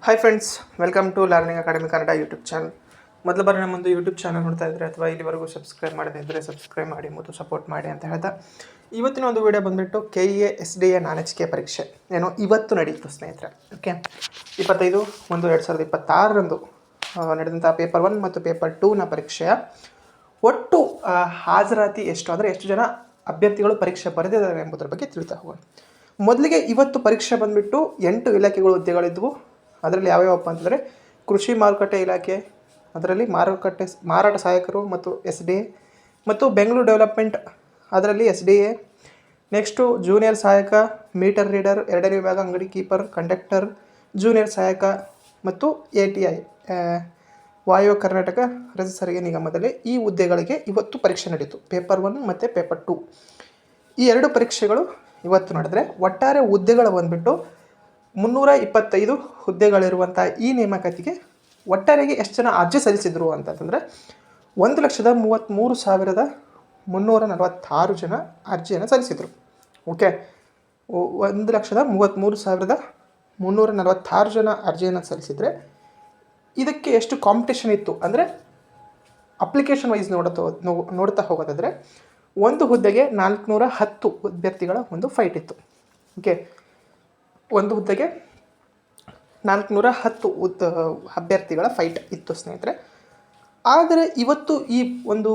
Hi friends, welcome to learning academy Kannada YouTube channel. ಮೊದಲ ಬಾರಿ ನಮ್ಮೊಂದು YouTube channel ನೋಡ್ತಾ ಇದ್ದರೆ ಅಥವಾ ಇಲ್ಲಿವರೆಗೂ ಸಬ್ಸ್ಕ್ರೈಬ್ ಮಾಡದೇ ಇದ್ದರೆ ಸಬ್ಸ್ಕ್ರೈಬ್ ಮಾಡಿ ಮತ್ತು ಸಪೋರ್ಟ್ ಮಾಡಿ ಅಂತ ಹೇಳ್ತಾ ಇವತ್ತಿನ ಒಂದು ವಿಡಿಯೋ ಬಂದುಬಿಟ್ಟು KEA SDA ನಾನ್-HK ಪರೀಕ್ಷೆ ಏನೋ ಇವತ್ತು ನಡೆಯಿತು ಸ್ನೇಹಿತರೆ. ಓಕೆ, 25/1/2026 ನಡೆದಂಥ ಪೇಪರ್ 1 ಮತ್ತು ಪೇಪರ್ 2ನ ಪರೀಕ್ಷೆಯ ಒಟ್ಟು ಹಾಜರಾತಿ ಎಷ್ಟು, ಅಂದರೆ ಎಷ್ಟು ಜನ ಅಭ್ಯರ್ಥಿಗಳು ಪರೀಕ್ಷೆ ಬರೆದಿದ್ದಾರೆ ಎಂಬುದರ ಬಗ್ಗೆ ತಿಳಿತಾ ಹೋಗೋಣ. ಮೊದಲಿಗೆ ಇವತ್ತು ಪರೀಕ್ಷೆ ಬಂದುಬಿಟ್ಟು 8 ಇಲಾಖೆಗಳು ಹುದ್ದೆಗಳಿದ್ದವು. ಅದರಲ್ಲಿ ಯಾವ್ಯಾವಪ್ಪ ಅಂತಂದರೆ ಕೃಷಿ ಮಾರುಕಟ್ಟೆ ಇಲಾಖೆ, ಅದರಲ್ಲಿ ಮಾರಾಟ ಸಹಾಯಕರು ಮತ್ತು SDA, ಮತ್ತು ಬೆಂಗಳೂರು ಡೆವಲಪ್ಮೆಂಟ್ ಅದರಲ್ಲಿ SDA. ನೆಕ್ಸ್ಟು ಜೂನಿಯರ್ ಸಹಾಯಕ, ಮೀಟರ್ ರೀಡರ್, 2ನೇ ವಿಭಾಗ ಅಂಗಡಿ ಕೀಪರ್, ಕಂಡಕ್ಟರ್, ಜೂನಿಯರ್ ಸಹಾಯಕ ಮತ್ತು ATI ವಾಯು ಕರ್ನಾಟಕ ರಸ್ತೆ ಸಾರಿಗೆ ನಿಗಮದಲ್ಲಿ ಈ ಹುದ್ದೆಗಳಿಗೆ ಇವತ್ತು ಪರೀಕ್ಷೆ ನಡೀತು. ಪೇಪರ್ 1 ಮತ್ತು ಪೇಪರ್ 2 ಈ ಎರಡು ಪರೀಕ್ಷೆಗಳು ಇವತ್ತು ನಡೆದರೆ ಒಟ್ಟಾರೆ ಹುದ್ದೆಗಳು ಬಂದುಬಿಟ್ಟು 325 ಹುದ್ದೆಗಳಿರುವಂಥ ಈ ನೇಮಕಾತಿಗೆ ಒಟ್ಟಾರೆಗೆ ಎಷ್ಟು ಜನ ಅರ್ಜಿ ಸಲ್ಲಿಸಿದರು ಅಂತಂದರೆ 1,33,346 ಜನ ಅರ್ಜಿಯನ್ನು ಸಲ್ಲಿಸಿದರು. ಓಕೆ, 1,33,346 ಜನ ಅರ್ಜಿಯನ್ನು ಸಲ್ಲಿಸಿದರೆ ಇದಕ್ಕೆ ಎಷ್ಟು ಕಾಂಪಿಟೇಷನ್ ಇತ್ತು ಅಂದರೆ ಅಪ್ಲಿಕೇಶನ್ ವೈಸ್ ನೋಡ್ತಾ ಹೋಗೋದಾದರೆ ಒಂದು ಹುದ್ದೆಗೆ 410 ಅಭ್ಯರ್ಥಿಗಳ ಒಂದು ಫೈಟ್ ಇತ್ತು. ಓಕೆ, ಒಂದು ಹುದ್ದೆಗೆ 410 ಅಭ್ಯರ್ಥಿಗಳ ಫೈಟ್ ಇತ್ತು ಸ್ನೇಹಿತರೆ. ಆದರೆ ಇವತ್ತು ಈ ಒಂದು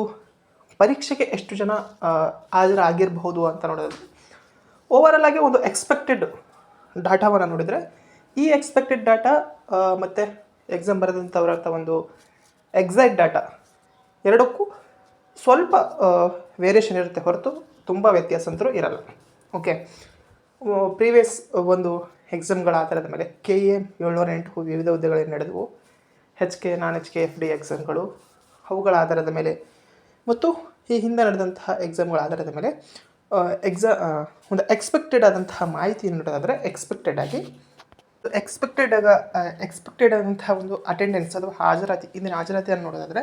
ಪರೀಕ್ಷೆಗೆ ಎಷ್ಟು ಜನ ಹಾಜರಾಗಿರಬಹುದು ಅಂತ ನೋಡೋದು, ಓವರಾಲ್ ಆಗಿ ಒಂದು ಎಕ್ಸ್ಪೆಕ್ಟೆಡ್ ಡಾಟಾವನ್ನು ನೋಡಿದರೆ ಈ ಎಕ್ಸ್ಪೆಕ್ಟೆಡ್ ಡಾಟಾ ಮತ್ತು ಎಕ್ಸಾಮ್ ಬರೆದಂಥವರ ಒಂದು ಎಕ್ಸಾಕ್ಟ್ ಡಾಟಾ ಎರಡಕ್ಕೂ ಸ್ವಲ್ಪ ವೇರಿಯೇಷನ್ ಇರುತ್ತೆ ಹೊರತು ತುಂಬ ವ್ಯತ್ಯಾಸ ಅಂತೂ ಇರಲ್ಲ. ಓಕೆ, ಪ್ರೀವಿಯಸ್ ಒಂದು ಎಕ್ಸಾಮ್ಗಳ ಆಧಾರದ ಮೇಲೆ KEA 708 ವಿವಿಧ ಹುದ್ದೆಗಳಲ್ಲಿ ನಡೆದವು. HK, ನಾನ್-HK, FD ಎಕ್ಸಾಮ್ಗಳು ಅವುಗಳ ಆಧಾರದ ಮೇಲೆ ಮತ್ತು ಈ ಹಿಂದೆ ನಡೆದಂತಹ ಎಕ್ಸಾಮ್ಗಳ ಆಧಾರದ ಮೇಲೆ ಒಂದು ಎಕ್ಸ್ಪೆಕ್ಟೆಡ್ ಆದಂತಹ ಮಾಹಿತಿಯನ್ನು ನೋಡೋದಾದರೆ ಎಕ್ಸ್ಪೆಕ್ಟೆಡ್ ಆದಂತಹ ಒಂದು ಅಟೆಂಡೆನ್ಸ್ ಅಥವಾ ಹಾಜರಾತಿ, ಇಂದಿನ ಹಾಜರಾತಿಯನ್ನು ನೋಡೋದಾದರೆ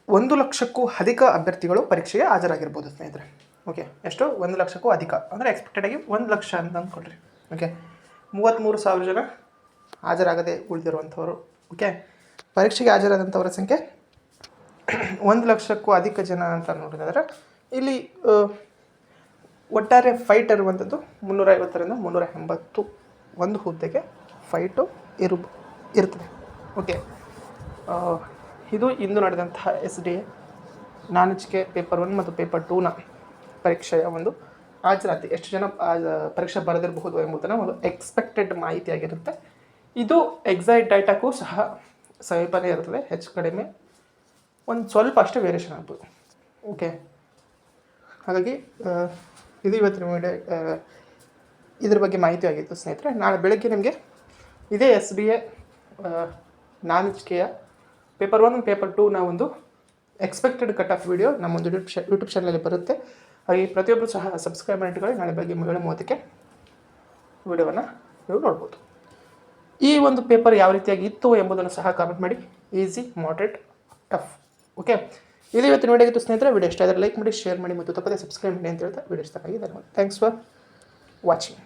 1,00,000ಕ್ಕೂ ಅಧಿಕ ಅಭ್ಯರ್ಥಿಗಳು ಪರೀಕ್ಷೆಗೆ ಹಾಜರಾಗಿರ್ಬೋದು ಸ್ನೇಹಿತರೆ. ಓಕೆ, ಎಷ್ಟು? 1,00,000ಕ್ಕೂ ಅಧಿಕ ಅಂದರೆ ಎಕ್ಸ್ಪೆಕ್ಟೆಡಾಗಿ 1,00,000 ಅಂತ ಅಂದ್ಕೊಳ್ರಿ. ಓಕೆ, 33,000 ಜನ ಹಾಜರಾಗದೆ ಉಳಿದಿರುವಂಥವರು. ಓಕೆ, ಪರೀಕ್ಷೆಗೆ ಹಾಜರಾದಂಥವರ ಸಂಖ್ಯೆ 1,00,000ಕ್ಕೂ ಅಧಿಕ ಜನ ಅಂತ ನೋಡೋದಾದರೆ ಇಲ್ಲಿ ಒಟ್ಟಾರೆ ಫೈಟ್ ಇರುವಂಥದ್ದು 350ರಿಂದ 380 ಒಂದು ಹುದ್ದೆಗೆ ಫೈಟು ಇರ್ತದೆ. ಓಕೆ, ಇದು ಇಂದು ನಡೆದಂತಹ SDA ನಾನ್-HK ಪೇಪರ್ 1 ಮತ್ತು ಪೇಪರ್ 2ನ ಪರೀಕ್ಷೆಯ ಒಂದು ಹಾಜರಾತಿ, ಎಷ್ಟು ಜನ ಪರೀಕ್ಷೆ ಬರೆದಿರಬಹುದು ಎಂಬುದನ್ನು ಒಂದು ಎಕ್ಸ್ಪೆಕ್ಟೆಡ್ ಮಾಹಿತಿಯಾಗಿರುತ್ತೆ. ಇದು ಎಕ್ಸಾಕ್ಟ್ ಡಾಟಾಕ್ಕೂ ಸಹ ಸಮೀಪನೇ ಇರ್ತದೆ, ಹೆಚ್ಚು ಕಡಿಮೆ ಒಂದು ಸ್ವಲ್ಪ ಅಷ್ಟೇ ವೇರಿಯೇಷನ್ ಆಗ್ಬೋದು. ಓಕೆ, ಹಾಗಾಗಿ ಇದು ಇವತ್ತಿನ ವಿಡಿಯೋ ಇದ್ರ ಬಗ್ಗೆ ಮಾಹಿತಿ ಆಗಿತ್ತು ಸ್ನೇಹಿತರೆ. ನಾಳೆ ಬೆಳಗ್ಗೆ ನಿಮಗೆ ಇದೇ SDA ನಾನ್-HKಯ ಪೇಪರ್ 1 ಪೇಪರ್ 2ನ ಒಂದು ಎಕ್ಸ್ಪೆಕ್ಟೆಡ್ ಕಟ್ ಆಫ್ ವಿಡಿಯೋ ನಮ್ಮೊಂದು ಯೂಟ್ಯೂಬ್ ಚಾನಲಲ್ಲಿ ಬರುತ್ತೆ. ಹಾಗೆ ಪ್ರತಿಯೊಬ್ಬರು ಸಹ ಸಬ್ಸ್ಕ್ರೈಬ್ ಮಾಡಿಟ್ಕೊಳ್ಳಿ. ನಾಳೆ ಬೆಳಗ್ಗೆ 7:30ಕ್ಕೆ ವಿಡಿಯೋವನ್ನು ನೀವು ನೋಡ್ಬೋದು. ಈ ಒಂದು ಪೇಪರ್ ಯಾವ ರೀತಿಯಾಗಿ ಇತ್ತು ಎಂಬುದನ್ನು ಸಹ ಕಾಮೆಂಟ್ ಮಾಡಿ. Easy, moderate, tough. ಓಕೆ, ಇದು ಇವತ್ತಿನ ವಿಡಿಯೋ ಆಗಿತ್ತು ಸ್ನೇಹಿತರೆ. ವಿಡಿಯೋ ಇಷ್ಟ ಆದರೆ ಲೈಕ್ ಮಾಡಿ, ಶೇರ್ ಮಾಡಿ ಮತ್ತು ತಪ್ಪದೇ ಸಬ್ಸ್ಕ್ರೈಬ್ ಮಾಡಿ ಅಂತ ಹೇಳ್ತಾ ವಿಡಿಯೋ ಇಷ್ಟ ಆಗಿದೆ. Thanks for watching.